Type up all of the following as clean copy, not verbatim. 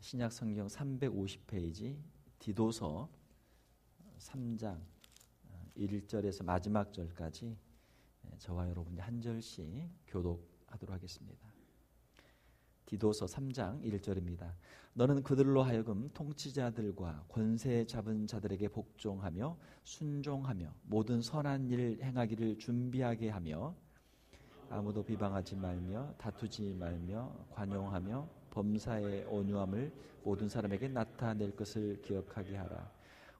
신약 성경 350페이지 디도서 3장 1절에서 마지막 절까지 저와 여러분이 한 절씩 교독하도록 하겠습니다. 디도서 3장 1절입니다. 너는 그들로 하여금 통치자들과 권세 잡은 자들에게 복종하며 순종하며 모든 선한 일 행하기를 준비하게 하며 아무도 비방하지 말며 다투지 말며 관용하며 범사의 온유함을 모든 사람에게 나타낼 것을 기억하게 하라.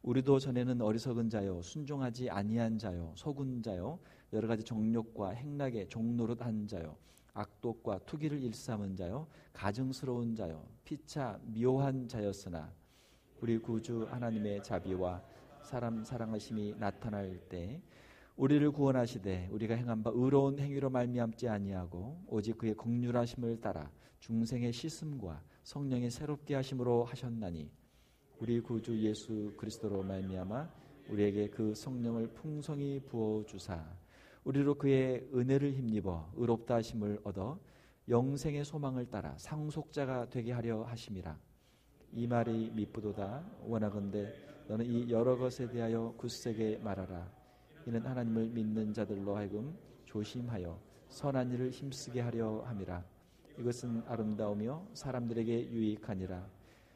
우리도 전에는 어리석은 자요 순종하지 아니한 자요 속은 자요 여러 가지 정욕과 행락에 종노릇한 자요 악독과 투기를 일삼은 자요 가증스러운 자요 피차 미워한 자였으나 우리 구주 하나님의 자비와 사람 사랑하심이 나타날 때 우리를 구원하시되 우리가 행한 바 의로운 행위로 말미암지 아니하고 오직 그의 긍휼하심을 따라 중생의 씻음과 성령의 새롭게 하심으로 하셨나니 우리 구주 예수 그리스도로 말미암아 우리에게 그 성령을 풍성히 부어 주사 우리로 그의 은혜를 힘입어 의롭다 하심을 얻어 영생의 소망을 따라 상속자가 되게 하려 하심이라. 이 말이 미쁘도다. 원하건대 너는 이 여러 것에 대하여 굳세게 말하라. 이는 하나님을 믿는 자들로 하여금 조심하여 선한 일을 힘쓰게 하려 함이라. 이것은 아름다우며 사람들에게 유익하니라.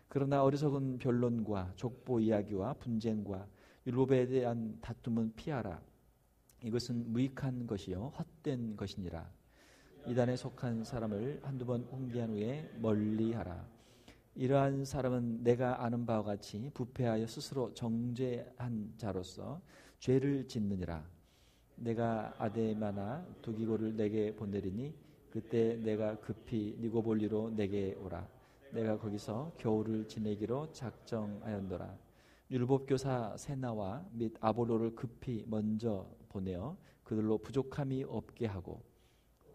그러나 어리석은 변론과 족보 이야기와 분쟁과 율법에 대한 다툼은 피하라. 이것은 무익한 것이요 헛된 것이니라. 이단에 속한 사람을 한두 번 훈계한 후에 멀리하라. 이러한 사람은 내가 아는 바와 같이 부패하여 스스로 정죄한 자로서 죄를 짓느니라. 내가 아데마나 두기고를 내게 보내리니 그때 내가 급히 니고볼리로 내게 오라. 내가 거기서 겨울을 지내기로 작정하였노라. 율법교사 세나와 및 아볼로를 급히 먼저 보내어 그들로 부족함이 없게 하고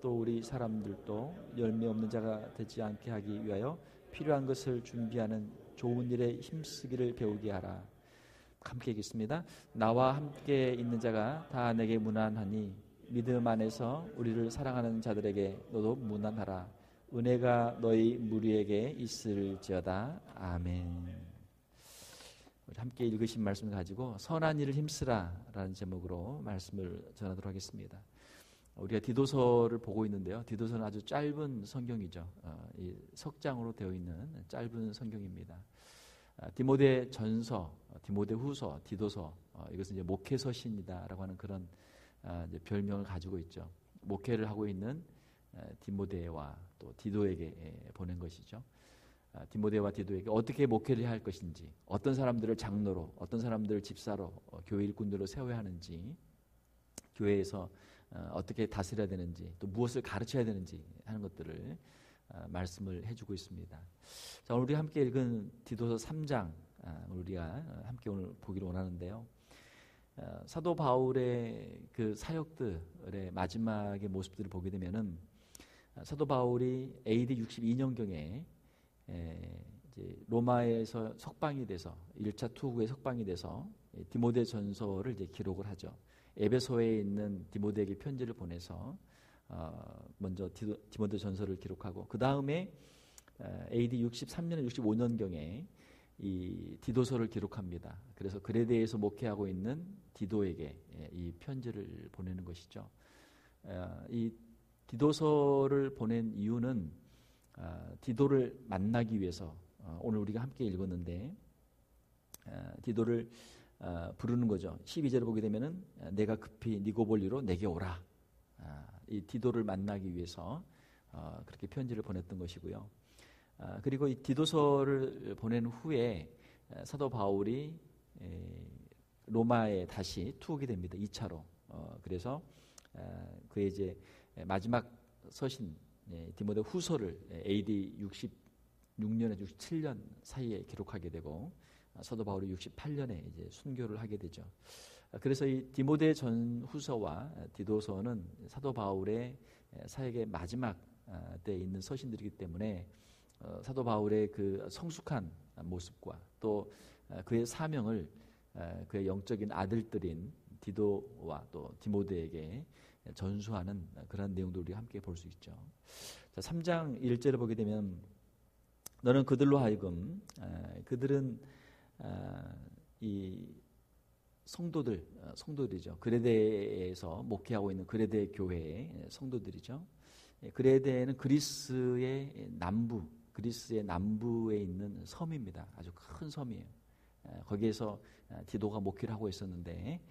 또 우리 사람들도 열매 없는 자가 되지 않게 하기 위하여 필요한 것을 준비하는 좋은 일에 힘쓰기를 배우게 하라. 함께 읽겠습니다. 나와 함께 있는 자가 다 내게 무난하니 믿음 안에서 우리를 사랑하는 자들에게 너도 무난하라. 은혜가 너희 무리에게 있을지어다. 아멘. 우리 함께 읽으신 말씀을 가지고 선한 일을 힘쓰라 라는 제목으로 말씀을 전하도록 하겠습니다. 우리가 디도서를 보고 있는데요. 디도서는 아주 짧은 성경이죠. 이 석장으로 되어 있는 짧은 성경입니다. 디모데 전서, 디모데 후서, 디도서, 이것은 이제 목회서신이다라고 하는 그런 이제 별명을 가지고 있죠. 목회를 하고 있는 디모데와 또 디도에게 보낸 것이죠. 디모데와 디도에게 어떻게 목회를 해야 할 것인지, 어떤 사람들을 장로로, 어떤 사람들을 집사로, 교회 일꾼들로 세워야 하는지, 교회에서 어떻게 다스려야 되는지, 또 무엇을 가르쳐야 되는지 하는 것들을 말씀을 해주고 있습니다. 자, 오늘 우리 함께 읽은 디도서 3장 우리가 함께 오늘 보기를 원하는데요. 사도 바울의 그 사역들의 마지막의 모습들을 보게 되면은 사도 바울이 AD 62년경에 이제 로마에서 석방이 돼서 1차 투구에 석방이 돼서 디모데 전서를 이제 기록을 하죠. 에베소에 있는 디모데에게 편지를 보내서 먼저 디모데 전서를 기록하고 그 다음에 AD 63년, 65년경에 이 디도서를 기록합니다. 그래서 그레데에서 목회하고 있는 디도에게 이 편지를 보내는 것이죠. 이 디도서를 보낸 이유는 디도를 만나기 위해서 오늘 우리가 함께 읽었는데 디도를 부르는 거죠. 12절을 보게 되면은 내가 급히 니고볼리로 내게 오라. 이 디도를 만나기 위해서 그렇게 편지를 보냈던 것이고요. 그리고 이 디도서를 보낸 후에 사도 바울이 로마에 다시 투옥이 됩니다. 2차로. 그래서 그의 이제 마지막 서신 디모데 후서를 AD 66년에 67년 사이에 기록하게 되고 사도 바울이 68년에 이제 순교를 하게 되죠. 그래서 이 디모데 전 후서와 디도서는 사도 바울의 사역의 마지막 때에 있는 서신들이기 때문에 사도 바울의 그 성숙한 모습과 또 그의 사명을 그의 영적인 아들들인 디도와 또 디모데에게 전수하는 그런 내용도 우리가 함께 볼 수 있죠. 자, 3장 1절을 보게 되면 너는 그들로 하여금 그들은 이 성도들이죠. 그레데에서 목회하고 있는 그레데 교회의 성도들이죠. 그레데는 그리스의 남부에 있는 섬입니다. 아주 큰 섬이에요. 거기에서 디도가 목회를 하고 있었는데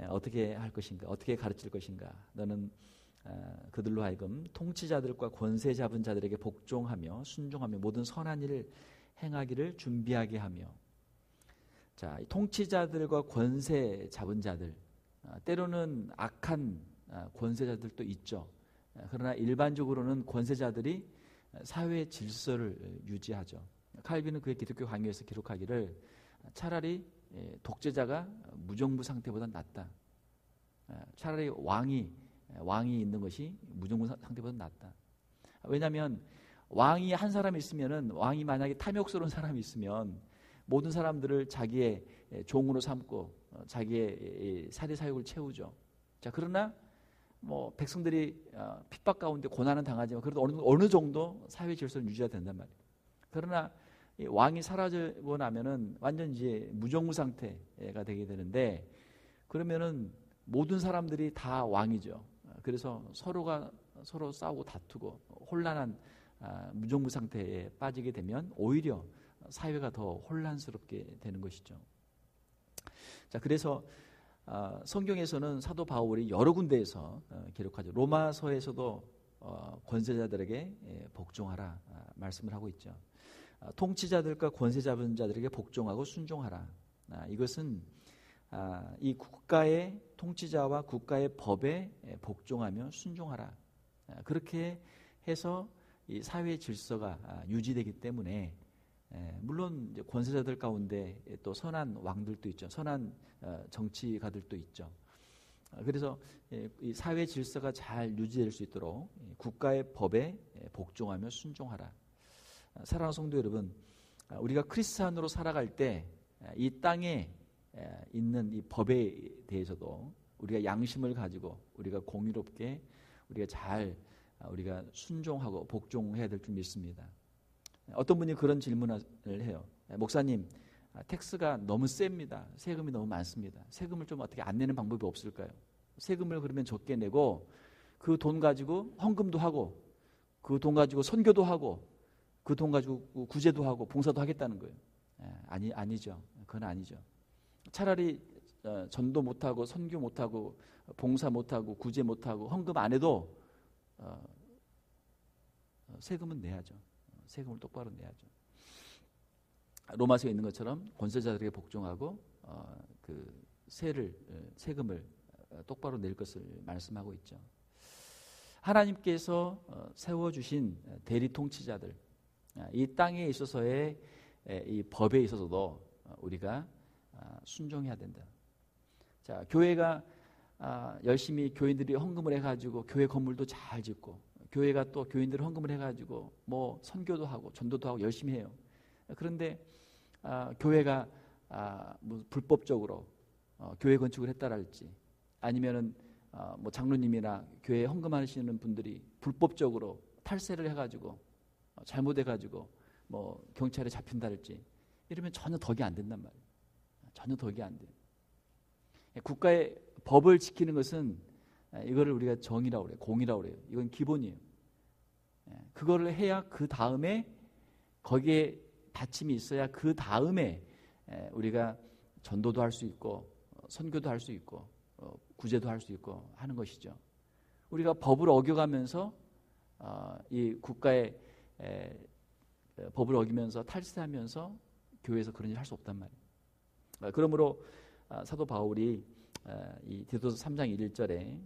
어떻게 할 것인가, 어떻게 가르칠 것인가. 너는 그들로 하여금 통치자들과 권세 잡은 자들에게 복종하며 순종하며 모든 선한 일을 행하기를 준비하게 하며. 자, 통치자들과 권세 잡은 자들, 때로는 악한 권세자들도 있죠. 그러나 일반적으로는 권세자들이 사회의 질서를 유지하죠. 칼빈은 그의 기독교 강의에서 기록하기를 차라리 독재자가 무정부 상태보다 낫다. 차라리 왕이 있는 것이 무정부 상태보다 낫다. 왜냐하면 왕이 한 사람이 있으면은, 왕이 만약에 탐욕스러운 사람이 있으면 모든 사람들을 자기의 종으로 삼고 자기의 사리 사욕을 채우죠. 자, 그러나 뭐 백성들이 핍박 가운데 고난은 당하지만 그래도 어느 정도 사회 질서는 유지가 된단 말이에요. 그러나 이 왕이 사라지고 나면은 완전 이제 무정부 상태가 되게 되는데, 그러면은 모든 사람들이 다 왕이죠. 그래서 서로 싸우고 다투고 혼란한 무정부 상태에 빠지게 되면 오히려 사회가 더 혼란스럽게 되는 것이죠. 자, 그래서 성경에서는 사도 바울이 여러 군데에서 기록하죠. 로마서에서도 권세자들에게 복종하라 말씀을 하고 있죠. 통치자들과 권세 잡은 자들에게 복종하고 순종하라. 이것은 이 국가의 통치자와 국가의 법에 복종하며 순종하라. 그렇게 해서 이 사회 질서가 유지되기 때문에, 물론 이제 권세자들 가운데 또 선한 왕들도 있죠. 선한 정치가들도 있죠. 그래서 이 사회 질서가 잘 유지될 수 있도록 국가의 법에 복종하며 순종하라. 사랑하는 성도 여러분, 우리가 크리스찬으로 살아갈 때 이 땅에 있는 이 법에 대해서도 우리가 양심을 가지고 우리가 공의롭게 우리가 순종하고 복종해야 될 줄 믿습니다. 어떤 분이 그런 질문을 해요. 목사님, 텍스가 너무 셉니다. 세금이 너무 많습니다. 세금을 좀 어떻게 안 내는 방법이 없을까요? 세금을 그러면 적게 내고 그 돈 가지고 헌금도 하고 그 돈 가지고 선교도 하고 그 돈 가지고 구제도 하고 봉사도 하겠다는 거예요. 아니죠. 그건 아니죠. 차라리 전도 못하고 선교 못하고 봉사 못하고 구제 못하고 헌금 안 해도 세금은 내야죠. 세금을 똑바로 내야죠. 로마서에 있는 것처럼 권세자들에게 복종하고 그 세금을 똑바로 낼 것을 말씀하고 있죠. 하나님께서 세워주신 대리 통치자들, 이 땅에 있어서의 이 법에 있어서도 우리가 순종해야 된다. 자, 교회가 열심히 교인들이 헌금을 해가지고 교회 건물도 잘 짓고, 교회가 또 교인들이 헌금을 해가지고 뭐 선교도 하고 전도도 하고 열심히 해요. 그런데 교회가 뭐 불법적으로 교회 건축을 했다랄지, 아니면은 뭐 장로님이나 교회 헌금하시는 분들이 불법적으로 탈세를 해가지고 잘못해가지고 뭐 경찰에 잡힌다랄지, 이러면 전혀 덕이 안 된단 말이에요. 전혀 덕이 안 돼요. 국가의 법을 지키는 것은 이거를 우리가 정의라고 그래요. 공의라고 그래요. 이건 기본이에요. 그거를 해야 그 다음에 거기에 받침이 있어야 그 다음에 우리가 전도도 할 수 있고 선교도 할 수 있고 구제도 할 수 있고 하는 것이죠. 우리가 법을 어겨가면서 이 국가의 법을 어기면서 탈세하면서 교회에서 그런 일 할 수 없단 말이에요. 그러므로 사도 바울이 이 디도서 3장 1절에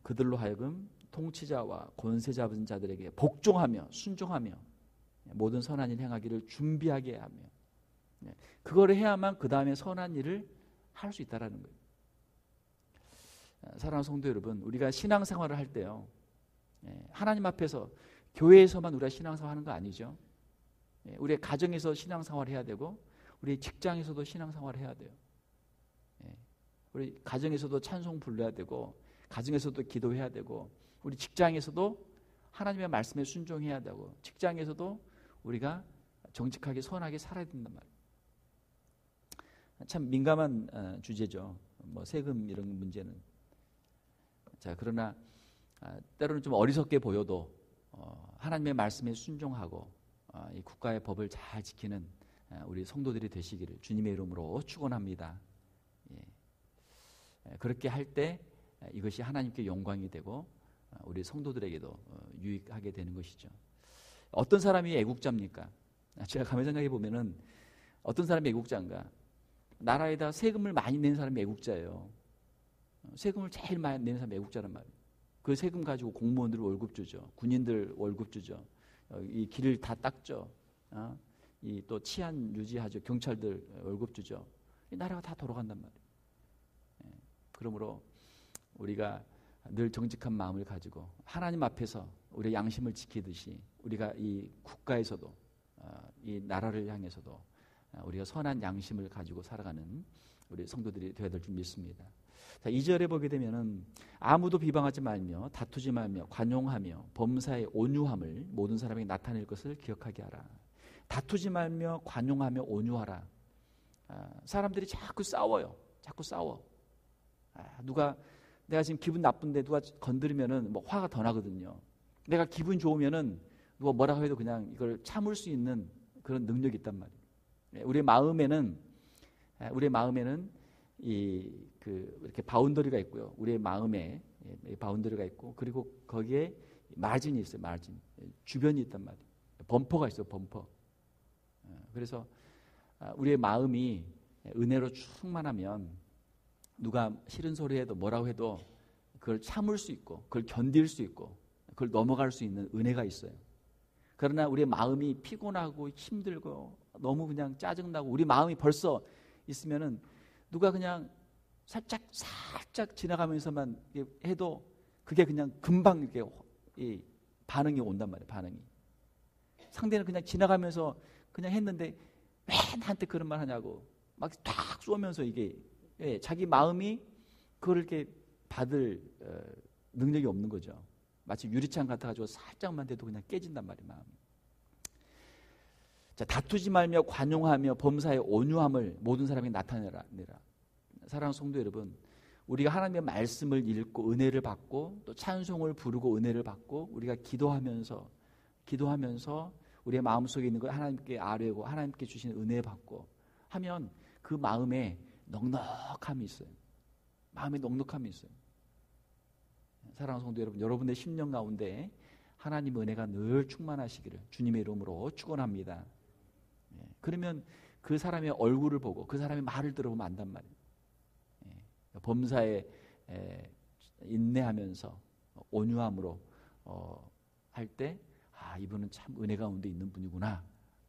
그들로 하여금 통치자와 권세 잡은 자들에게 복종하며 순종하며 모든 선한 일 행하기를 준비하게 하며, 그거를 해야만 그 다음에 선한 일을 할 수 있다라는 거예요. 사랑하는 성도 여러분, 우리가 신앙생활을 할 때요, 하나님 앞에서 교회에서만 우리가 신앙생활 하는 거 아니죠. 우리의 가정에서 신앙생활 해야 되고 우리 직장에서도 신앙생활 해야 돼요. 우리 가정에서도 찬송 불러야 되고 가정에서도 기도해야 되고 우리 직장에서도 하나님의 말씀에 순종해야 되고 직장에서도 우리가 정직하게 선하게 살아야 된단 말이에요. 참 민감한 주제죠. 뭐 세금 이런 문제는. 자, 그러나 때로는 좀 어리석게 보여도 하나님의 말씀에 순종하고 이 국가의 법을 잘 지키는 우리 성도들이 되시기를 주님의 이름으로 축원합니다. 그렇게 할 때 이것이 하나님께 영광이 되고 우리 성도들에게도 유익하게 되는 것이죠. 어떤 사람이 애국자입니까? 제가 가만히 생각해 보면은 어떤 사람이 애국자인가? 나라에다 세금을 많이 내는 사람이 애국자예요. 세금을 제일 많이 내는 사람이 애국자란 말이에요. 그 세금 가지고 공무원들 월급 주죠. 군인들 월급 주죠. 이 길을 다 닦죠. 이 또 치안 유지하죠. 경찰들 월급 주죠. 이 나라가 다 돌아간단 말이에요. 그러므로 우리가 늘 정직한 마음을 가지고 하나님 앞에서 우리의 양심을 지키듯이 우리가 이 국가에서도 이 나라를 향해서도 우리가 선한 양심을 가지고 살아가는 우리 성도들이 되어야 될 줄 믿습니다. 자, 2절에 보게 되면은 아무도 비방하지 말며 다투지 말며 관용하며 범사의 온유함을 모든 사람에게 나타낼 것을 기억하게 하라. 다투지 말며 관용하며 온유하라. 사람들이 자꾸 싸워요. 자꾸 싸워. 내가 지금 기분 나쁜데 누가 건드리면은 뭐 화가 더 나거든요. 내가 기분 좋으면은 누가 뭐라고 해도 그냥 이걸 참을 수 있는 그런 능력이 있단 말이에요. 우리의 마음에는 이렇게 바운더리가 있고요. 우리의 마음에 바운더리가 있고 그리고 거기에 마진이 있어요. 마진. 주변이 있단 말이에요. 범퍼가 있어요. 범퍼. 그래서 우리의 마음이 은혜로 충만하면 누가 싫은 소리 해도 뭐라고 해도 그걸 참을 수 있고 그걸 견딜 수 있고 그걸 넘어갈 수 있는 은혜가 있어요. 그러나 우리의 마음이 피곤하고 힘들고 너무 그냥 짜증나고 우리 마음이 벌써 있으면은 누가 그냥 살짝 지나가면서만 해도 그게 그냥 금방 이렇게 이 반응이 온단 말이에요. 반응이. 상대는 그냥 지나가면서 그냥 했는데 왜 나한테 그런 말 하냐고 막 탁 쏘면서 이게 자기 마음이 그걸 이렇게 받을 능력이 없는 거죠. 마치 유리창 같아가지고 살짝만 돼도 그냥 깨진단 말이에요. 마음이. 자, 다투지 말며 관용하며 범사의 온유함을 모든 사람에게 나타내라. 사랑하는 성도 여러분, 우리가 하나님의 말씀을 읽고 은혜를 받고 또 찬송을 부르고 은혜를 받고 우리가 기도하면서 우리의 마음속에 있는 걸 하나님께 아뢰고 하나님께 주시는 은혜 받고 하면 그 마음에 넉넉함이 있어요. 마음에 넉넉함이 있어요. 사랑하는 성도 여러분, 여러분의 심령 가운데 하나님의 은혜가 늘 충만하시기를 주님의 이름으로 축원합니다. 그러면 그 사람의 얼굴을 보고 그 사람의 말을 들어보면 안단 말이에요. 범사에 인내하면서 온유함으로 할 때 이분은 참 은혜 가운데 있는 분이구나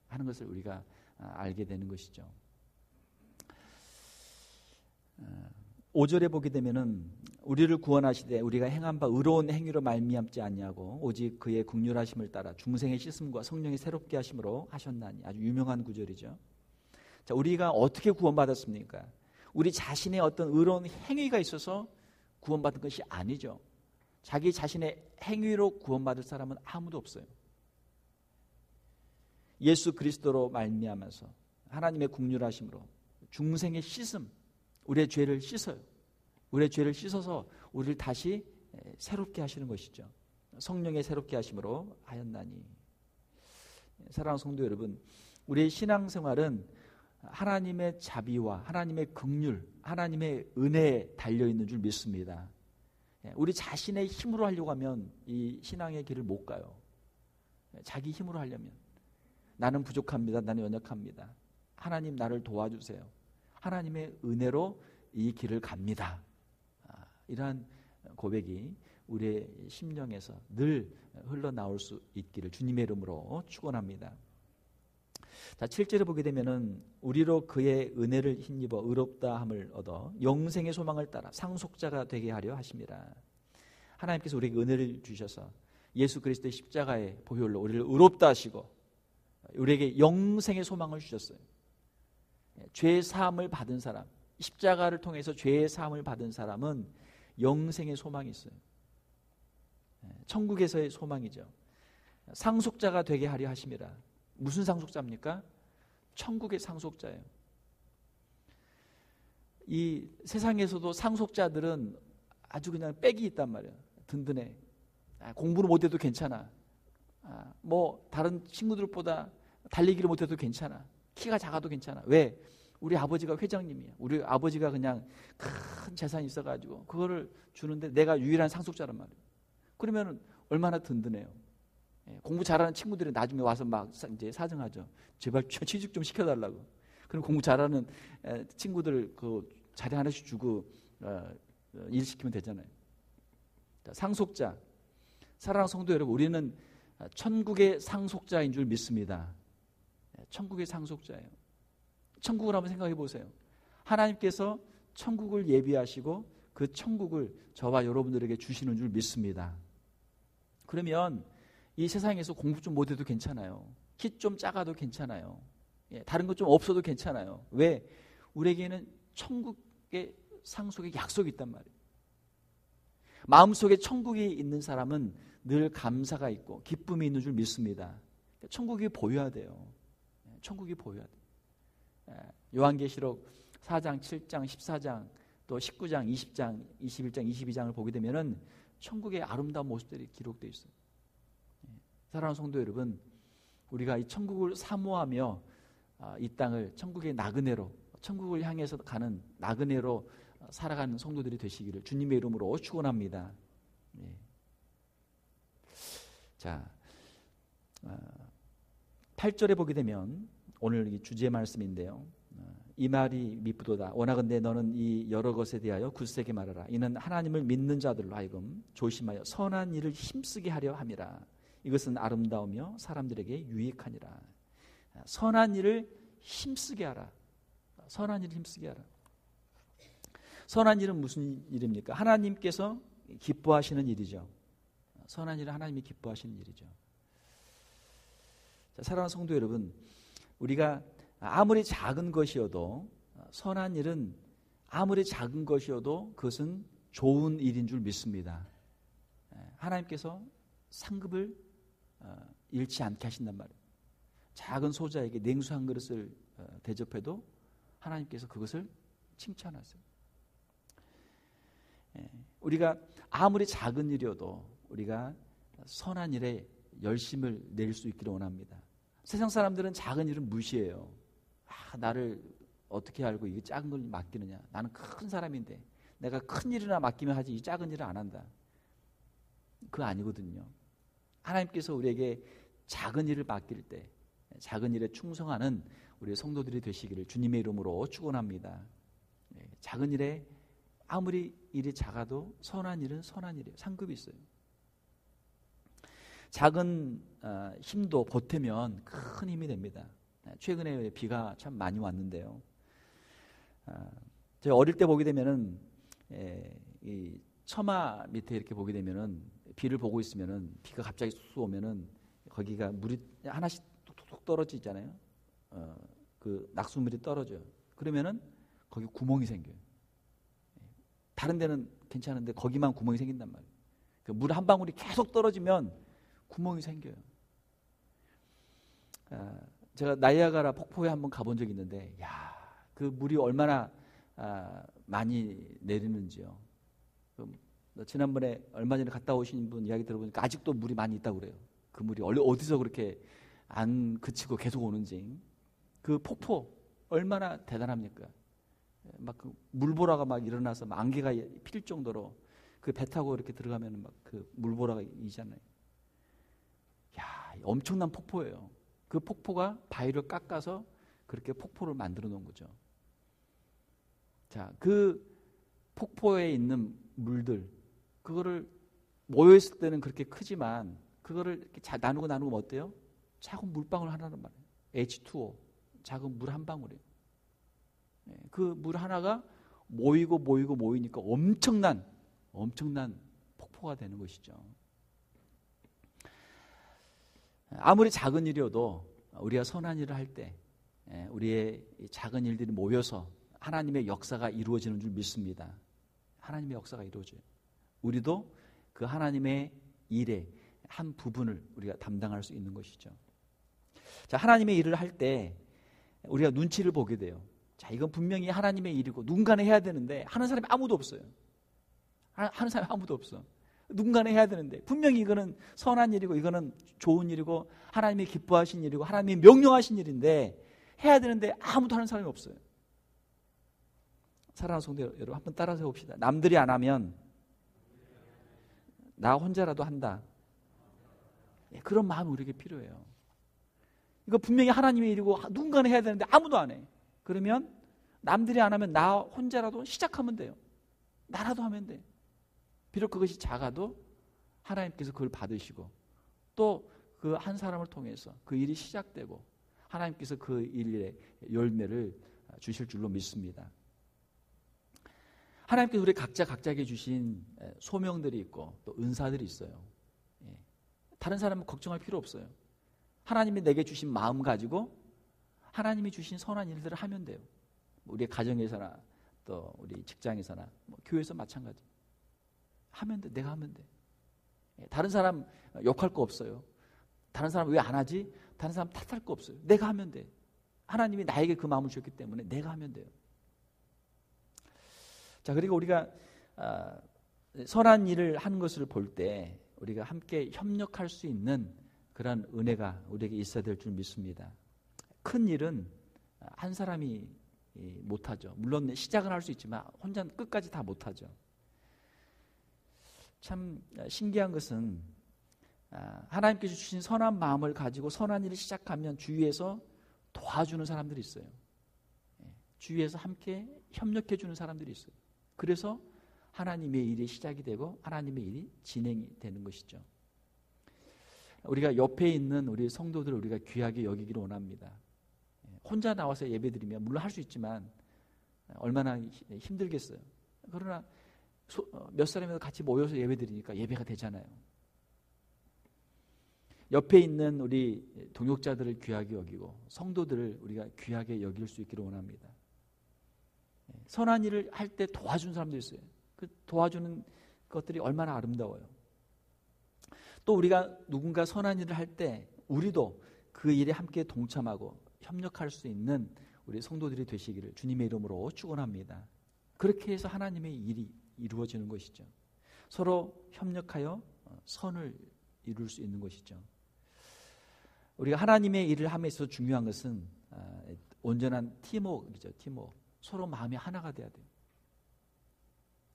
하는 것을 우리가 알게 되는 것이죠. 5절에 보게 되면은 우리를 구원하시되 우리가 행한 바 의로운 행위로 말미암지 아니하고 오직 그의 긍휼하심을 따라 중생의 씻음과 성령의 새롭게 하심으로 하셨나니. 아주 유명한 구절이죠. 자, 우리가 어떻게 구원받았습니까? 우리 자신의 어떤 의로운 행위가 있어서 구원받은 것이 아니죠. 자기 자신의 행위로 구원받을 사람은 아무도 없어요. 예수 그리스도로 말미암아서 하나님의 긍휼하심으로 중생의 씻음, 우리의 죄를 씻어요. 우리의 죄를 씻어서 우리를 다시 새롭게 하시는 것이죠. 성령의 새롭게 하심으로 하였나니. 사랑하는 성도 여러분, 우리의 신앙생활은 하나님의 자비와 하나님의 긍휼, 하나님의 은혜에 달려있는 줄 믿습니다. 우리 자신의 힘으로 하려고 하면 이 신앙의 길을 못 가요. 자기 힘으로 하려면 나는 부족합니다. 나는 연약합니다. 하나님 나를 도와주세요. 하나님의 은혜로 이 길을 갑니다. 이러한 고백이 우리의 심령에서 늘 흘러나올 수 있기를 주님의 이름으로 축원합니다. 자, 7절에 보게 되면은 우리로 그의 은혜를 힘입어 의롭다함을 얻어 영생의 소망을 따라 상속자가 되게 하려 하십니다. 하나님께서 우리에게 은혜를 주셔서 예수 그리스도의 십자가의 보혈로 우리를 의롭다 하시고 우리에게 영생의 소망을 주셨어요. 죄 사함을 받은 사람, 십자가를 통해서 죄의 사함을 받은 사람은 영생의 소망이 있어요. 천국에서의 소망이죠. 상속자가 되게 하려 하심이라. 무슨 상속자입니까? 천국의 상속자예요. 이 세상에서도 상속자들은 아주 그냥 빽이 있단 말이에요. 든든해. 공부를 못해도 괜찮아. 뭐 다른 친구들보다 달리기를 못해도 괜찮아. 키가 작아도 괜찮아. 왜? 우리 아버지가 회장님이야. 우리 아버지가 그냥 큰 재산이 있어가지고 그거를 주는데 내가 유일한 상속자란 말이에요. 그러면 얼마나 든든해요. 공부 잘하는 친구들이 나중에 와서 막 이제 사정하죠. 제발 취직 좀 시켜달라고. 그럼 공부 잘하는 친구들 그 자리 하나씩 주고 일 시키면 되잖아요. 상속자. 사랑하는 성도 여러분, 우리는 천국의 상속자인 줄 믿습니다. 천국의 상속자예요. 천국을 한번 생각해 보세요. 하나님께서 천국을 예비하시고 그 천국을 저와 여러분들에게 주시는 줄 믿습니다. 그러면 이 세상에서 공부 좀 못해도 괜찮아요. 키 좀 작아도 괜찮아요. 다른 것 좀 없어도 괜찮아요. 왜? 우리에게는 천국의 상속의 약속이 있단 말이에요. 마음속에 천국이 있는 사람은 늘 감사가 있고 기쁨이 있는 줄 믿습니다. 천국이 보여야 돼요. 천국이 보여야 돼요. 요한계시록 4장, 7장, 14장, 또 19장, 20장, 21장, 22장을 보게 되면은 천국의 아름다운 모습들이 기록되어 있어요. 사랑하는 성도 여러분, 우리가 이 천국을 사모하며 이 땅을 천국의 나그네로, 천국을 향해서 가는 나그네로 살아가는 성도들이 되시기를 주님의 이름으로 축원합니다. 자, 8절에 보게 되면 오늘 이 주제 말씀인데요. 이 말이 미쁘도다. 원하건대 너는 이 여러 것에 대하여 굳세게 말하라. 이는 하나님을 믿는 자들로 하여금 조심하여 선한 일을 힘쓰게 하려 함이라. 이것은 아름다우며 사람들에게 유익하니라. 선한 일을 힘쓰게 하라. 선한 일을 힘쓰게 하라. 선한 일은 무슨 일입니까? 하나님께서 기뻐하시는 일이죠. 선한 일은 하나님이 기뻐하시는 일이죠. 자, 사랑하는 성도 여러분, 우리가 아무리 작은 것이어도 선한 일은 아무리 작은 것이어도 그것은 좋은 일인 줄 믿습니다. 하나님께서 상급을 잃지 않게 하신단 말이에요. 작은 소자에게 냉수 한 그릇을 대접해도 하나님께서 그것을 칭찬하세요. 우리가 아무리 작은 일이어도 우리가 선한 일에 열심을 낼 수 있기를 원합니다. 세상 사람들은 작은 일은 무시해요. 나를 어떻게 알고 이 작은 걸 맡기느냐. 나는 큰 사람인데 내가 큰 일이나 맡기면 하지 이 작은 일을 안 한다. 그거 아니거든요. 하나님께서 우리에게 작은 일을 맡길 때 작은 일에 충성하는 우리 성도들이 되시기를 주님의 이름으로 축원합니다. 작은 일에 아무리 일이 작아도 선한 일은 선한 일이에요. 상급이 있어요. 작은 힘도 보태면 큰 힘이 됩니다. 최근에 비가 참 많이 왔는데요. 제가 어릴 때 보게 되면은 이 처마 밑에 이렇게 보게 되면은 비를 보고 있으면은 비가 갑자기 쑥 오면은 거기가 물이 하나씩 툭툭툭 떨어지잖아요. 그 낙수물이 떨어져요. 그러면은 거기 구멍이 생겨요. 다른 데는 괜찮은데 거기만 구멍이 생긴단 말이에요. 그 물 한 방울이 계속 떨어지면 구멍이 생겨요. 제가 나이아가라 폭포에 한번 가본 적이 있는데, 그 물이 얼마나 많이 내리는지요. 지난번에 얼마 전에 갔다 오신 분 이야기 들어보니까 아직도 물이 많이 있다고 그래요. 그 물이 어디서 그렇게 안 그치고 계속 오는지. 그 폭포 얼마나 대단합니까? 막 그 물보라가 막 일어나서 막 안개가 필 정도로 그 배 타고 이렇게 들어가면 막 그 물보라가 이잖아요. 엄청난 폭포예요. 그 폭포가 바위를 깎아서 그렇게 폭포를 만들어 놓은 거죠. 자, 그 폭포에 있는 물들, 그거를 모여있을 때는 그렇게 크지만 그거를 이렇게 나누고 어때요? 작은 물방울 하나란 말이에요. H2O, 작은 물 한 방울이에요. 그 물 하나가 모이니까 엄청난 폭포가 되는 것이죠. 아무리 작은 일이어도 우리가 선한 일을 할 때 우리의 작은 일들이 모여서 하나님의 역사가 이루어지는 줄 믿습니다. 하나님의 역사가 이루어져요. 우리도 그 하나님의 일의 한 부분을 우리가 담당할 수 있는 것이죠. 자, 하나님의 일을 할 때 우리가 눈치를 보게 돼요. 자, 이건 분명히 하나님의 일이고 누군가는 해야 되는데 하는 사람이 아무도 없어요. 하는 사람이 아무도 없어. 누군가는 해야 되는데 분명히 이거는 선한 일이고 이거는 좋은 일이고 하나님이 기뻐하신 일이고 하나님이 명령하신 일인데 해야 되는데 아무도 하는 사람이 없어요. 사랑하는 성도 여러분, 한번 따라서 해봅시다. 남들이 안 하면 나 혼자라도 한다. 그런 마음이 우리에게 필요해요. 이거 분명히 하나님의 일이고 누군가는 해야 되는데 아무도 안 해. 그러면 남들이 안 하면 나 혼자라도 시작하면 돼요. 나라도 하면 돼. 비록 그것이 작아도 하나님께서 그걸 받으시고 또 그 한 사람을 통해서 그 일이 시작되고 하나님께서 그 일의 열매를 주실 줄로 믿습니다. 하나님께서 우리 각자에게 주신 소명들이 있고 또 은사들이 있어요. 다른 사람은 걱정할 필요 없어요. 하나님이 내게 주신 마음 가지고 하나님이 주신 선한 일들을 하면 돼요. 우리 가정에서나 또 우리 직장에서나 교회에서 마찬가지. 하면 돼. 내가 하면 돼. 다른 사람 욕할 거 없어요. 다른 사람 왜 안 하지? 다른 사람 탓할 거 없어요. 내가 하면 돼. 하나님이 나에게 그 마음을 주셨기 때문에 내가 하면 돼요. 자, 그리고 우리가 선한 일을 하는 것을 볼 때 우리가 함께 협력할 수 있는 그런 은혜가 우리에게 있어야 될 줄 믿습니다. 큰 일은 한 사람이 못하죠. 물론 시작은 할 수 있지만 혼자는 끝까지 다 못하죠. 참 신기한 것은 하나님께서 주신 선한 마음을 가지고 선한 일을 시작하면 주위에서 도와주는 사람들이 있어요. 주위에서 함께 협력해 주는 사람들이 있어요. 그래서 하나님의 일이 시작이 되고 하나님의 일이 진행이 되는 것이죠. 우리가 옆에 있는 우리 성도들을 우리가 귀하게 여기기를 원합니다. 혼자 나와서 예배드리면 물론 할 수 있지만 얼마나 힘들겠어요. 그러나 몇 사람이서 같이 모여서 예배드리니까 예배가 되잖아요. 옆에 있는 우리 동역자들을 귀하게 여기고 성도들을 우리가 귀하게 여길 수 있기를 원합니다. 선한 일을 할 때 도와주는 사람도 있어요. 그 도와주는 것들이 얼마나 아름다워요. 또 우리가 누군가 선한 일을 할 때 우리도 그 일에 함께 동참하고 협력할 수 있는 우리 성도들이 되시기를 주님의 이름으로 축원합니다. 그렇게 해서 하나님의 일이 이루어지는 것이죠. 서로 협력하여 선을 이룰 수 있는 것이죠. 우리가 하나님의 일을 함에 있어서 중요한 것은 온전한 팀워크이죠. 팀워크. 서로 마음이 하나가 돼야 돼요.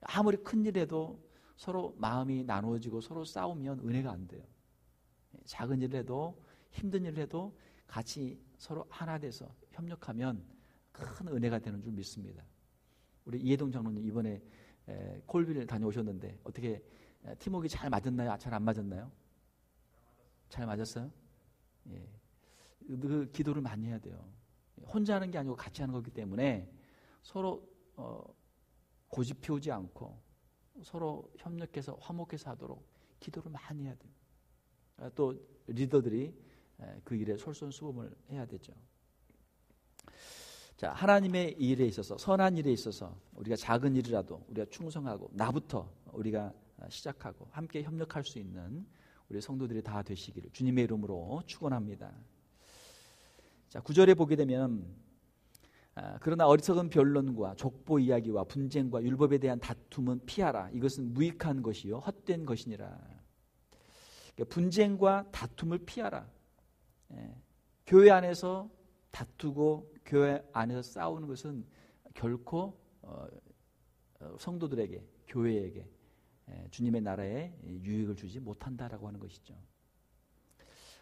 아무리 큰 일에도 서로 마음이 나누어지고 서로 싸우면 은혜가 안 돼요. 작은 일을 해도 힘든 일을 해도 같이 서로 하나 돼서 협력하면 큰 은혜가 되는 줄 믿습니다. 우리 이해동 장로님 이번에 콜빌 다녀오셨는데 어떻게 팀워크가 잘 맞았나요? 잘 안 맞았나요? 잘 맞았어요? 예. 그 기도를 많이 해야 돼요. 혼자 하는 게 아니고 같이 하는 거기 때문에 서로 고집 피우지 않고 서로 협력해서 화목해서 하도록 기도를 많이 해야 돼요. 또 리더들이 그 일에 솔선수범을 해야 되죠. 자, 하나님의 일에 있어서 선한 일에 있어서 우리가 작은 일이라도 우리가 충성하고 나부터 우리가 시작하고 함께 협력할 수 있는 우리 성도들이 다 되시기를 주님의 이름으로 축원합니다. 자, 9절에 보게 되면 그러나 어리석은 변론과 족보 이야기와 분쟁과 율법에 대한 다툼은 피하라. 이것은 무익한 것이요 헛된 것이니라. 그러니까 분쟁과 다툼을 피하라. 교회 안에서 다투고 교회 안에서 싸우는 것은 결코 성도들에게 교회에게 주님의 나라에 유익을 주지 못한다라고 하는 것이죠.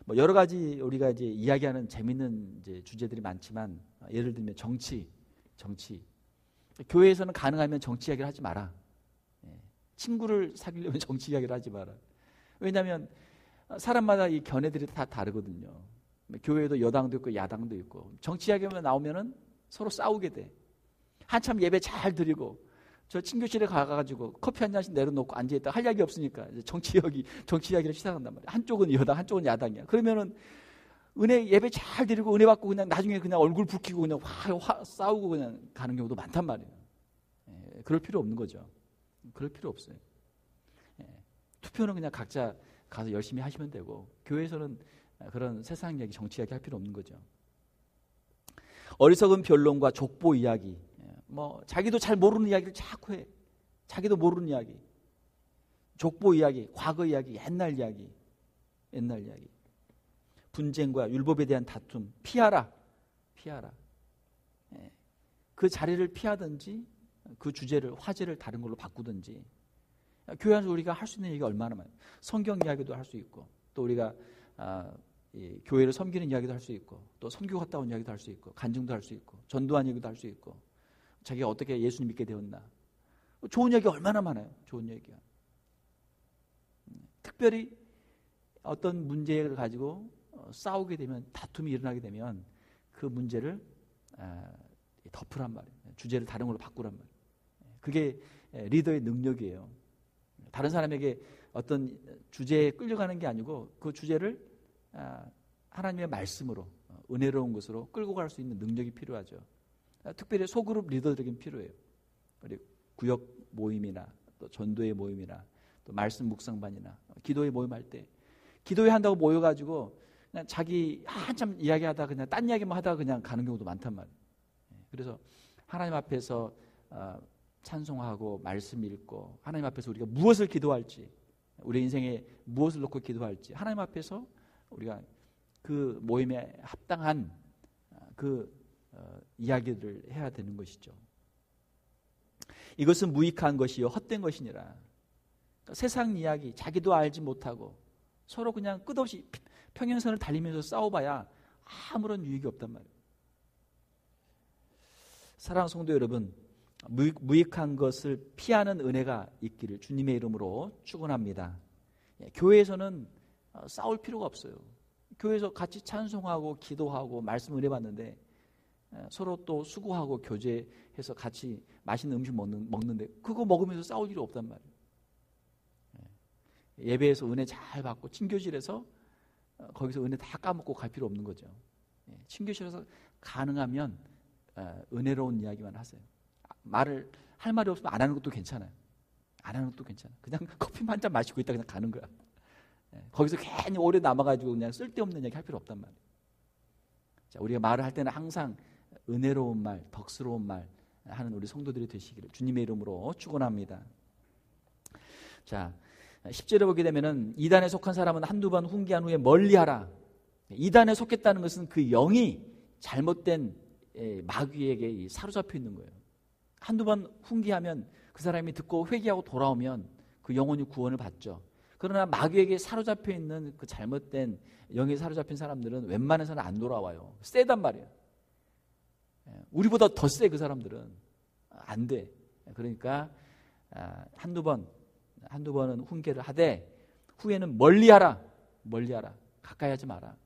뭐 여러 가지 우리가 이제 이야기하는 재밌는 이제 주제들이 많지만 예를 들면 정치. 교회에서는 가능하면 정치 이야기를 하지 마라. 친구를 사귀려면 정치 이야기를 하지 마라. 왜냐하면 사람마다 이 견해들이 다 다르거든요. 교회에도 여당도 있고 야당도 있고 정치 이야기만 나오면은 서로 싸우게 돼. 한참 예배 잘 드리고 저 친교실에 가가지고 커피 한 잔씩 내려놓고 앉아있다 할 이야기 없으니까 정치 이야기를 시작한단 말이야. 한쪽은 여당, 한쪽은 야당이야. 그러면은 은혜 예배 잘 드리고 은혜 받고 그냥 나중에 그냥 얼굴 붉히고 그냥 화 싸우고 그냥 가는 경우도 많단 말이에요. 그럴 필요 없는 거죠. 그럴 필요 없어요. 투표는 그냥 각자 가서 열심히 하시면 되고 교회에서는 그런 세상 이야기, 정치 이야기 할 필요 없는 거죠. 어리석은 변론과 족보 이야기, 뭐 자기도 잘 모르는 이야기를 자꾸 해. 자기도 모르는 이야기, 족보 이야기, 과거 이야기, 옛날 이야기. 분쟁과 율법에 대한 다툼 피하라. 그 자리를 피하든지 그 주제를, 화제를 다른 걸로 바꾸든지. 교회 안에서 우리가 할 수 있는 얘기가 얼마나 많아요. 성경 이야기도 할 수 있고, 또 우리가 교회를 섬기는 이야기도 할 수 있고, 또 선교 갔다 온 이야기도 할 수 있고, 간증도 할 수 있고, 전도한 얘기도 할 수 있고, 자기가 어떻게 예수님 믿게 되었나. 좋은 얘기 얼마나 많아요. 좋은 얘기가. 특별히 어떤 문제를 가지고 싸우게 되면, 다툼이 일어나게 되면 그 문제를 덮으란 말이에요. 주제를 다른 걸로 바꾸란 말이에요. 그게 리더의 능력이에요. 다른 사람에게 어떤 주제에 끌려가는 게 아니고 그 주제를 하나님의 말씀으로, 은혜로운 것으로 끌고 갈 수 있는 능력이 필요하죠. 특별히 소그룹 리더들에겐 필요해요. 우리 구역 모임이나 또 전도의 모임이나 또 말씀 묵상반이나 기도의 모임할 때, 기도회 한다고 모여가지고 그냥 자기 한참 이야기하다가 그냥 딴 이야기만 하다가 그냥 가는 경우도 많단 말이에요. 그래서 하나님 앞에서 찬송하고 말씀 읽고, 하나님 앞에서 우리가 무엇을 기도할지, 우리 인생에 무엇을 놓고 기도할지 하나님 앞에서 우리가 그 모임에 합당한 그 이야기를 해야 되는 것이죠. 이것은 무익한 것이요 헛된 것이니라. 그러니까 세상 이야기, 자기도 알지 못하고 서로 그냥 끝없이 평행선을 달리면서 싸워봐야 아무런 유익이 없단 말이에요. 사랑하는 성도 여러분, 무익한 것을 피하는 은혜가 있기를 주님의 이름으로 축원합니다. 교회에서는 싸울 필요가 없어요. 교회에서 같이 찬송하고 기도하고 말씀 은혜 받는데, 서로 또 수고하고 교제해서 같이 맛있는 음식 먹는데 그거 먹으면서 싸울 일이 없단 말이에요. 예배에서 은혜 잘 받고 친교실에서 거기서 은혜 다 까먹고 갈 필요 없는 거죠. 친교실에서 가능하면 은혜로운 이야기만 하세요. 말을 할 말이 없으면 안 하는 것도 괜찮아요. 안 하는 것도 괜찮아. 그냥 커피 한 잔 마시고 있다 그냥 가는 거야. 거기서 괜히 오래 남아가지고 그냥 쓸데없는 이야기 할 필요 없단 말이에요. 자, 우리가 말을 할 때는 항상 은혜로운 말, 덕스러운 말 하는 우리 성도들이 되시기를 주님의 이름으로 축원합니다. 자, 10절에 보게 되면은 이단에 속한 사람은 한두 번 훈계한 후에 멀리하라. 이단에 속했다는 것은 그 영이 잘못된 마귀에게 사로잡혀 있는 거예요. 한두 번 훈계하면 그 사람이 듣고 회개하고 돌아오면 그 영혼이 구원을 받죠. 그러나 마귀에게 사로잡혀 있는 그 잘못된 영에 사로잡힌 사람들은 웬만해서는 안 돌아와요. 세단 말이에요. 우리보다 더 세. 그 사람들은 안 돼. 그러니까 한두 번은 훈계를 하되 후에는 멀리하라. 가까이 하지 마라.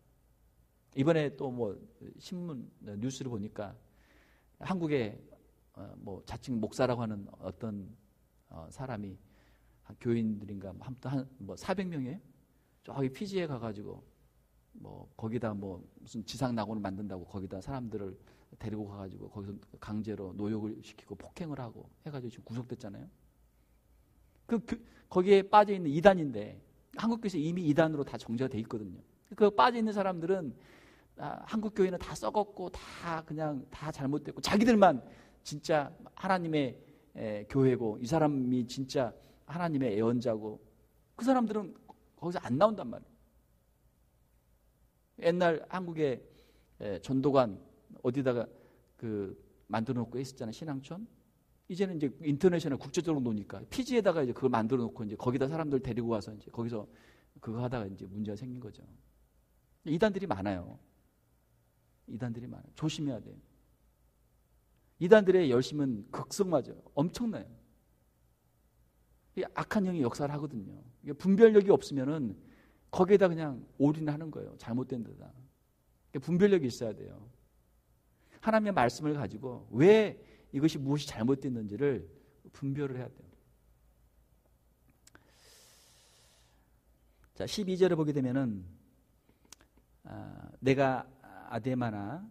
이번에 또 뭐 신문 뉴스를 보니까 한국의 뭐 자칭 목사라고 하는 어떤 사람이 교인들인가 한 400명이에요. 저기 피지에 가가지고 뭐 거기다 뭐 무슨 지상 낙원을 만든다고 거기다 사람들을 데리고 가가지고 거기서 강제로 노역을 시키고 폭행을 하고 해가지고 지금 구속됐잖아요. 거기에 빠져 있는 이단인데 한국교회에서 이미 이단으로 다 정제가 돼 있거든요. 그 빠져 있는 사람들은 한국 교회는 다 썩었고 다 그냥 다 잘못됐고 자기들만 진짜 하나님의 교회고 이 사람이 진짜 하나님의 애원자고 그 사람들은 거기서 안 나온단 말이에요. 옛날 한국의 전도관 어디다가 그 만들어 놓고 있었잖아요. 신앙촌. 이제는 이제 인터내셔널 국제적으로 노니까 피지에다가 이제 그걸 만들어 놓고 이제 거기다 사람들 데리고 와서 이제 거기서 그거 하다가 이제 문제가 생긴 거죠. 이단들이 많아요. 조심해야 돼요. 이단들의 열심은 극성맞아요. 엄청나요. 악한 영이 역사를 하거든요. 분별력이 없으면은 거기에다 그냥 올인하는 거예요. 잘못된 데다. 분별력이 있어야 돼요. 하나님의 말씀을 가지고 왜 이것이 무엇이 잘못됐는지를 분별을 해야 돼요. 자, 12절을 보게 되면은 내가 아데마나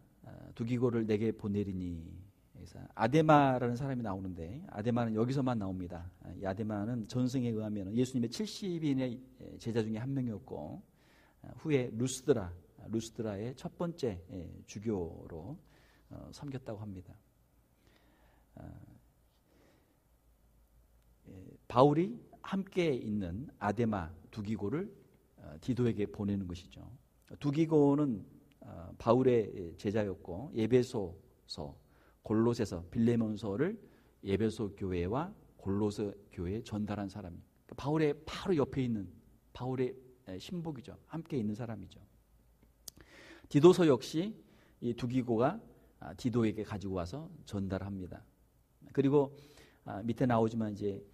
두기고를 내게 보내리니. 그래서 아데마라는 사람이 나오는데 아데마는 여기서만 나옵니다. 이 아데마는 전승에 의하면 예수님의 70인의 제자 중에 한 명이었고 후에 루스드라의 첫 번째 주교로 섬겼다고 합니다. 바울이 함께 있는 아데마 두기고를 디도에게 보내는 것이죠. 두기고는 바울의 제자였고 에베소서, 골로새서, 빌레몬서를 에베소 교회와 골로새 교회에 전달한 사람입니다. 바울의 바로 옆에 있는 바울의 신복이죠. 함께 있는 사람이죠. 디도서 역시 이 두기고가 디도에게 가지고 와서 전달합니다. 그리고 밑에 나오지만 이제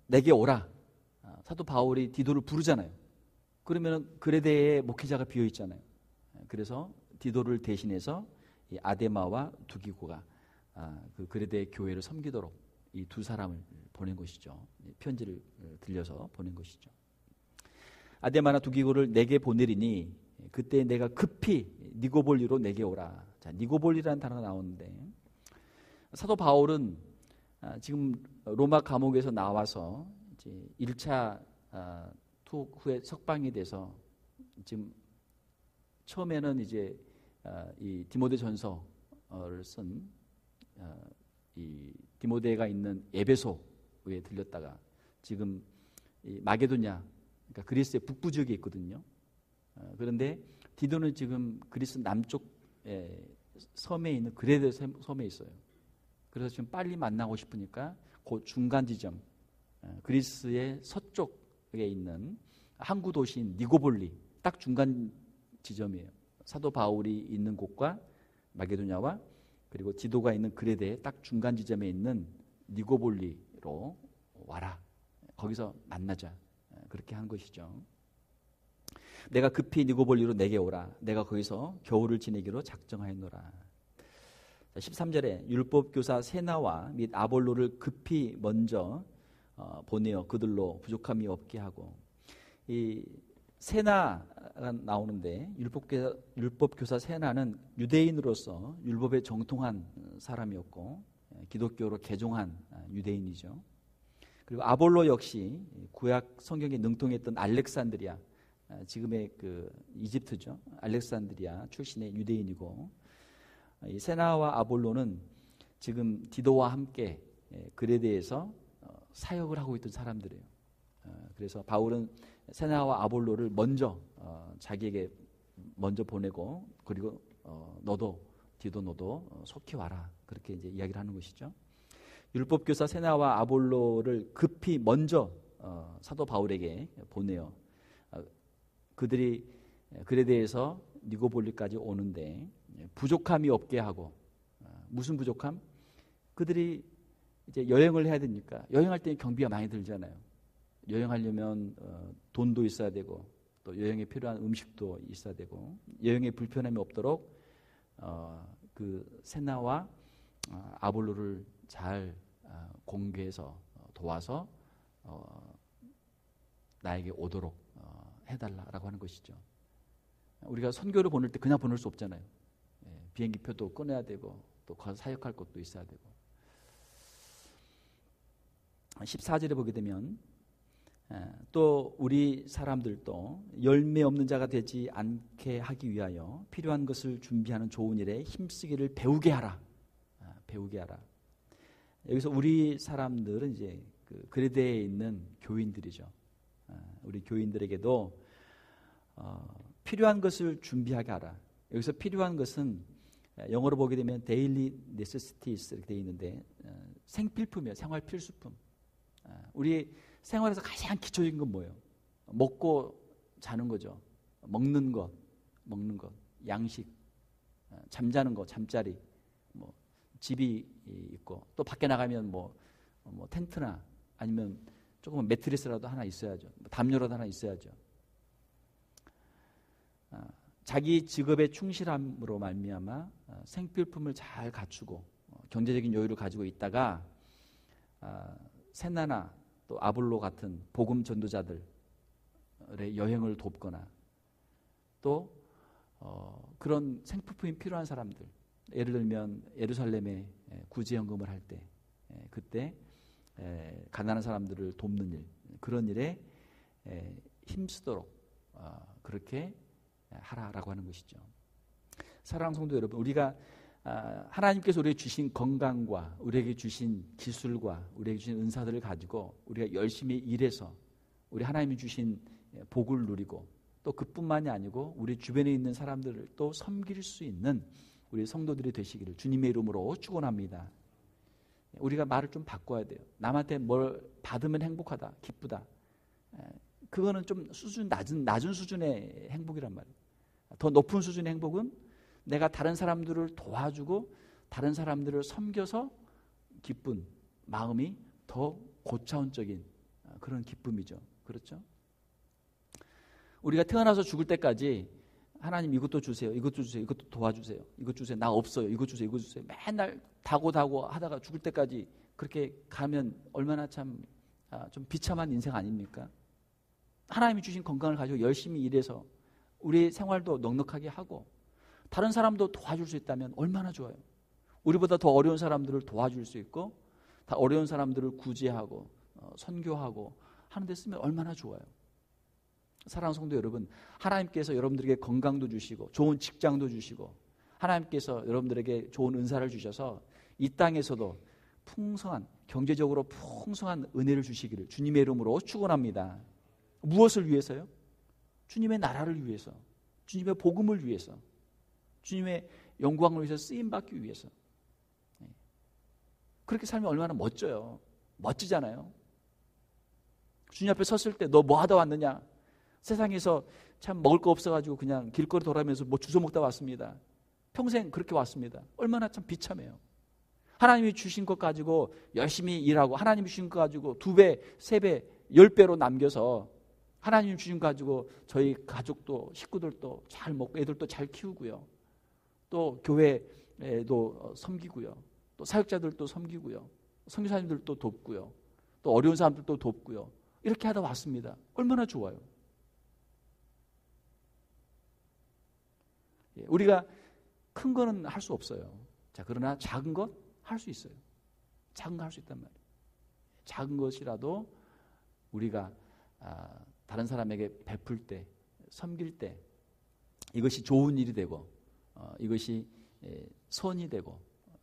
내게 오라. 사도 바울이 디도를 부르잖아요. 그러면 그레데에 목회자가 비어 있잖아요. 그래서 디도를 대신해서 이 아데마와 두기고가 그 그레데 교회를 섬기도록 이 두 사람을 보낸 것이죠. 편지를 들려서 보낸 것이죠. 아데마나 두기고를 내게 보내리니 그때 내가 급히 니고볼리로 내게 오라. 자, 니고볼리라는 단어가 나오는데 사도 바울은 지금 로마 감옥에서 나와서 이제 1차 투옥 후에 석방이 돼서 지금 처음에는 이제 이 디모데전서를 쓴 이 디모데가 있는 에베소에 들렸다가 지금 이 마게도냐, 그러니까 그리스의 북부 지역에 있거든요. 그런데 디도는 지금 그리스 남쪽 섬에 있는 그레데 섬에 있어요. 그래서 지금 빨리 만나고 싶으니까 그 중간 지점, 그리스의 서쪽에 있는 항구 도시인 니고볼리, 딱 중간 지점이에요. 사도 바울이 있는 곳과 마게도냐와 그리고 디도가 있는 그레데의 딱 중간 지점에 있는 니고볼리로 와라. 거기서 만나자. 그렇게 한 것이죠. 내가 급히 니고볼리로 내게 오라. 내가 거기서 겨울을 지내기로 작정하였노라. 13절에 율법교사 세나와 및 아볼로를 급히 먼저 보내어 그들로 부족함이 없게 하고, 이 세나가 나오는데 율법교사 세나는 유대인으로서 율법에 정통한 사람이었고 기독교로 개종한 유대인이죠. 그리고 아볼로 역시 구약 성경에 능통했던 알렉산드리아, 지금의 그 이집트죠. 알렉산드리아 출신의 유대인이고, 이 세나와 아볼로는 지금 디도와 함께 그레데에서 사역을 하고 있던 사람들이에요. 그래서 바울은 세나와 아볼로를 먼저 자기에게 먼저 보내고, 그리고 너도 디도 너도 속히 와라, 그렇게 이제 이야기를 하는 것이죠. 율법교사 세나와 아볼로를 급히 먼저 사도 바울에게 보내요. 그들이 그레데에서 니고볼리까지 오는데 부족함이 없게 하고, 무슨 부족함? 그들이 이제 여행을 해야 되니까, 여행할 때 경비가 많이 들잖아요. 여행하려면 돈도 있어야 되고, 또 여행에 필요한 음식도 있어야 되고, 여행에 불편함이 없도록 그 세나와 아볼로를 잘 공개해서 도와서 나에게 오도록 해달라라고 하는 것이죠. 우리가 선교를 보낼 때 그냥 보낼 수 없잖아요. 비행기표도 끊어야 되고, 또 가서 사역할 것도 있어야 되고. 14절에 보게 되면 또 우리 사람들도 열매 없는 자가 되지 않게 하기 위하여 필요한 것을 준비하는 좋은 일에 힘쓰기를 배우게 하라. 배우게 하라. 여기서 우리 사람들은 이제 그 그레데에 있는 교인들이죠. 우리 교인들에게도 필요한 것을 준비하게 하라. 여기서 필요한 것은 영어로 보게 되면 daily necessities 이렇게 되어 있는데 생필품이에요. 생활 필수품. 우리 생활에서 가장 기초적인 건 뭐예요? 먹고 자는 거죠. 먹는 것, 양식, 잠자는 거, 잠자리, 뭐 집이 있고, 또 밖에 나가면 뭐 텐트나 아니면 조금 매트리스라도 하나 있어야죠. 담요라도 하나 있어야죠. 자기 직업에 충실함으로 말미암아 생필품을 잘 갖추고 경제적인 여유를 가지고 있다가 세나나 또 아볼로 같은 복음 전도자들의 여행을 돕거나, 또 그런 생필품이 필요한 사람들, 예를 들면 예루살렘에 구제연금을 할 때 그때 가난한 사람들을 돕는 일, 그런 일에 힘쓰도록 그렇게 하라라고 하는 것이죠. 사랑하는 성도 여러분, 우리가 하나님께서 우리에게 주신 건강과 우리에게 주신 기술과 우리에게 주신 은사들을 가지고 우리가 열심히 일해서 우리 하나님이 주신 복을 누리고 또 그뿐만이 아니고 우리 주변에 있는 사람들을 또 섬길 수 있는 우리 성도들이 되시기를 주님의 이름으로 축원합니다. 우리가 말을 좀 바꿔야 돼요. 남한테 뭘 받으면 행복하다, 기쁘다. 그거는 좀 수준 낮은 수준의 행복이란 말이에요. 더 높은 수준의 행복은 내가 다른 사람들을 도와주고 다른 사람들을 섬겨서 기쁜 마음이 더 고차원적인 그런 기쁨이죠. 그렇죠? 우리가 태어나서 죽을 때까지 하나님 이것도 주세요, 이것도 주세요, 이것도 도와주세요, 이것 주세요, 나 없어요, 이것 주세요, 이것 주세요. 맨날 다고 하다가 죽을 때까지 그렇게 가면 얼마나 참 좀 비참한 인생 아닙니까? 하나님이 주신 건강을 가지고 열심히 일해서 우리 생활도 넉넉하게 하고 다른 사람도 도와줄 수 있다면 얼마나 좋아요. 우리보다 더 어려운 사람들을 도와줄 수 있고 다 어려운 사람들을 구제하고 선교하고 하는 데 쓰면 얼마나 좋아요. 사랑하는 성도 여러분, 하나님께서 여러분들에게 건강도 주시고 좋은 직장도 주시고 하나님께서 여러분들에게 좋은 은사를 주셔서 이 땅에서도 풍성한, 경제적으로 풍성한 은혜를 주시기를 주님의 이름으로 축원합니다. 무엇을 위해서요? 주님의 나라를 위해서, 주님의 복음을 위해서, 주님의 영광을 위해서 쓰임받기 위해서. 그렇게 살면 얼마나 멋져요. 멋지잖아요. 주님 앞에 섰을 때 너 뭐 하다 왔느냐? 세상에서 참 먹을 거 없어가지고 그냥 길거리 돌아다니면서 뭐 주워 먹다 왔습니다. 평생 그렇게 왔습니다. 얼마나 참 비참해요. 하나님이 주신 것 가지고 열심히 일하고 하나님이 주신 것 가지고 2배, 3배, 10배로 남겨서 하나님이 주신 것 가지고 저희 가족도 식구들도 잘 먹고 애들도 잘 키우고요. 또 교회에도 섬기고요. 또 사역자들도 섬기고요. 선교사님들도 돕고요. 또 어려운 사람들도 돕고요. 이렇게 하다 왔습니다. 얼마나 좋아요. 우리가 큰 거는 할 수 없어요. 자, 그러나 작은 것 할 수 있어요. 작은 거 할 수 있단 말이에요. 작은 것이라도 우리가 다른 사람에게 베풀 때, 섬길 때 이것이 좋은 일이 되고 이것이 선이 되고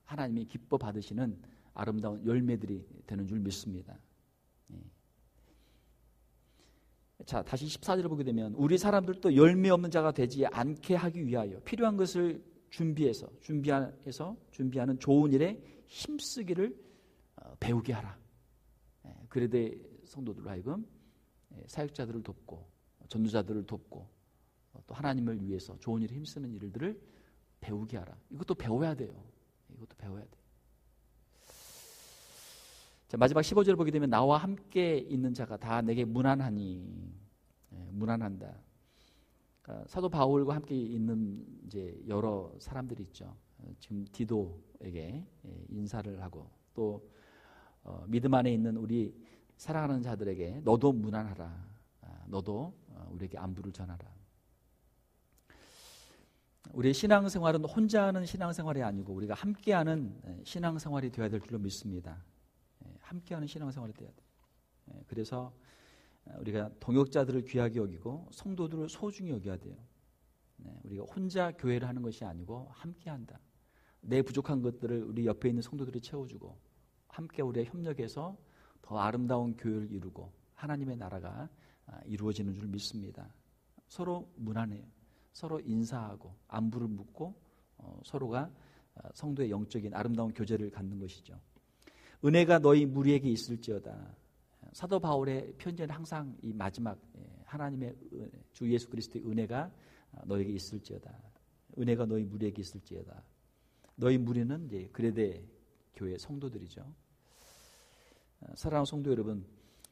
하나님이 기뻐 받으시는 아름다운 열매들이 되는 줄 믿습니다. 자, 다시 14절을 보게 되면 우리 사람들도 열매 없는 자가 되지 않게 하기 위하여 필요한 것을 준비하는 좋은 일에 힘쓰기를 배우게 하라. 그레데 성도들로 하여금 사역자들을 돕고 전도자들을 돕고 또 하나님을 위해서 좋은 일에 힘쓰는 일들을 배우게 하라. 이것도 배워야 돼요. 이것도 배워야 돼요. 자, 마지막 15절을 보게 되면 나와 함께 있는 자가 다 내게 무난하니 무난한다. 사도 바울과 함께 있는 이제 여러 사람들이 있죠. 지금 디도에게 인사를 하고 또 믿음 안에 있는 우리 사랑하는 자들에게 너도 무난하라. 너도 우리에게 안부를 전하라. 우리의 신앙생활은 혼자 하는 신앙생활이 아니고 우리가 함께하는 신앙생활이 되어야 될 줄로 믿습니다. 함께하는 신앙생활이 되어야 돼요. 그래서 우리가 동역자들을 귀하게 여기고 성도들을 소중히 여겨야 돼요. 우리가 혼자 교회를 하는 것이 아니고 함께한다. 내 부족한 것들을 우리 옆에 있는 성도들이 채워주고 함께 우리가 협력해서 더 아름다운 교회를 이루고 하나님의 나라가 이루어지는 줄 믿습니다. 서로 무난해요. 서로 인사하고 안부를 묻고 서로가 성도의 영적인 아름다운 교제를 갖는 것이죠. 은혜가 너희 무리에게 있을지어다. 사도 바울의 편지는 항상 이 마지막 하나님의 주 예수 그리스도의 은혜가 너에게 있을지어다. 은혜가 너희 무리에게 있을지어다. 너희 무리는 이제 그레데 교회 성도들이죠. 사랑하는 성도 여러분,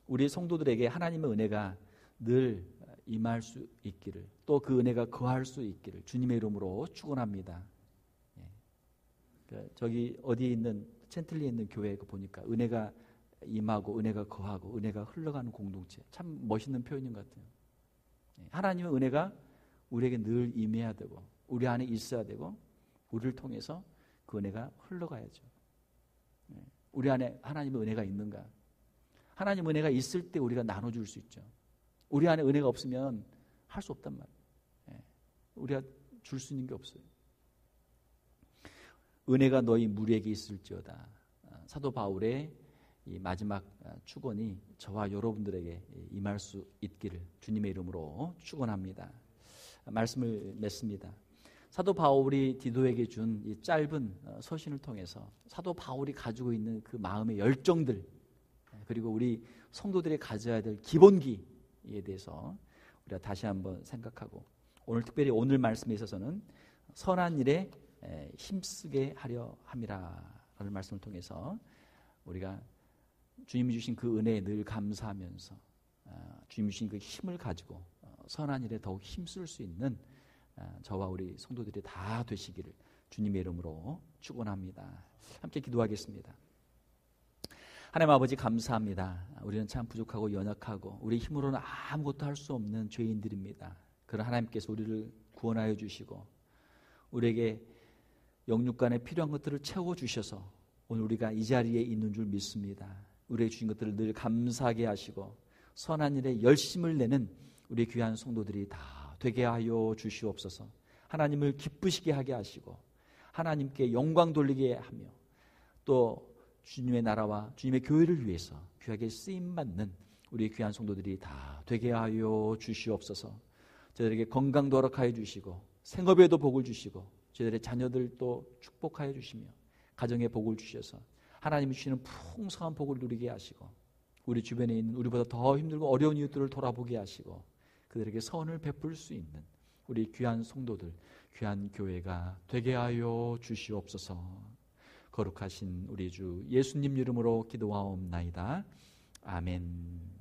우리 성도들에게 하나님의 은혜가 늘 임할 수 있기를, 또 그 은혜가 거할 수 있기를 주님의 이름으로 축원합니다. 저기 어디에 있는 챈틀리에 있는 교회 보니까 은혜가 임하고 은혜가 거하고 은혜가 흘러가는 공동체, 참 멋있는 표현인 것 같아요. 하나님의 은혜가 우리에게 늘 임해야 되고 우리 안에 있어야 되고 우리를 통해서 그 은혜가 흘러가야죠. 우리 안에 하나님의 은혜가 있는가? 하나님의 은혜가 있을 때 우리가 나눠줄 수 있죠. 우리 안에 은혜가 없으면 할 수 없단 말이에요. 예. 우리가 줄 수 있는 게 없어요. 은혜가 너희 무리에게 있을지어다. 사도 바울의 이 마지막 축원이 저와 여러분들에게 임할 수 있기를 주님의 이름으로 축원합니다. 말씀을 맺습니다. 사도 바울이 디도에게 준 이 짧은 서신을 통해서 사도 바울이 가지고 있는 그 마음의 열정들, 그리고 우리 성도들이 가져야 될 기본기에 대해서 우리가 다시 한번 생각하고, 오늘 특별히 오늘 말씀에 있어서는 선한 일에 힘쓰게 하려 함이라라는 말씀을 통해서 우리가 주님이 주신 그 은혜에 늘 감사하면서 주님이 주신 그 힘을 가지고 선한 일에 더욱 힘쓸 수 있는 저와 우리 성도들이 다 되시기를 주님의 이름으로 축원합니다. 함께 기도하겠습니다. 하나님 아버지, 감사합니다. 우리는 참 부족하고 연약하고 우리 힘으로는 아무것도 할 수 없는 죄인들입니다. 그러나 하나님께서 우리를 구원하여 주시고 우리에게 영육간에 필요한 것들을 채워주셔서 오늘 우리가 이 자리에 있는 줄 믿습니다. 우리에게 주신 것들을 늘 감사하게 하시고 선한 일에 열심을 내는 우리 귀한 성도들이 다 되게 하여 주시옵소서. 하나님을 기쁘시게 하게 하시고 하나님께 영광 돌리게 하며 또 주님의 나라와 주님의 교회를 위해서 귀하게 쓰임받는 우리 귀한 성도들이 다 되게 하여 주시옵소서. 저들에게 건강도 허락하여 주시고 생업에도 복을 주시고 저희들의 자녀들도 축복하여 주시며 가정에 복을 주셔서 하나님이 주시는 풍성한 복을 누리게 하시고 우리 주변에 있는 우리보다 더 힘들고 어려운 이웃들을 돌아보게 하시고 그들에게 선을 베풀 수 있는 우리 귀한 성도들, 귀한 교회가 되게 하여 주시옵소서. 거룩하신 우리 주 예수님 이름으로 기도하옵나이다. 아멘.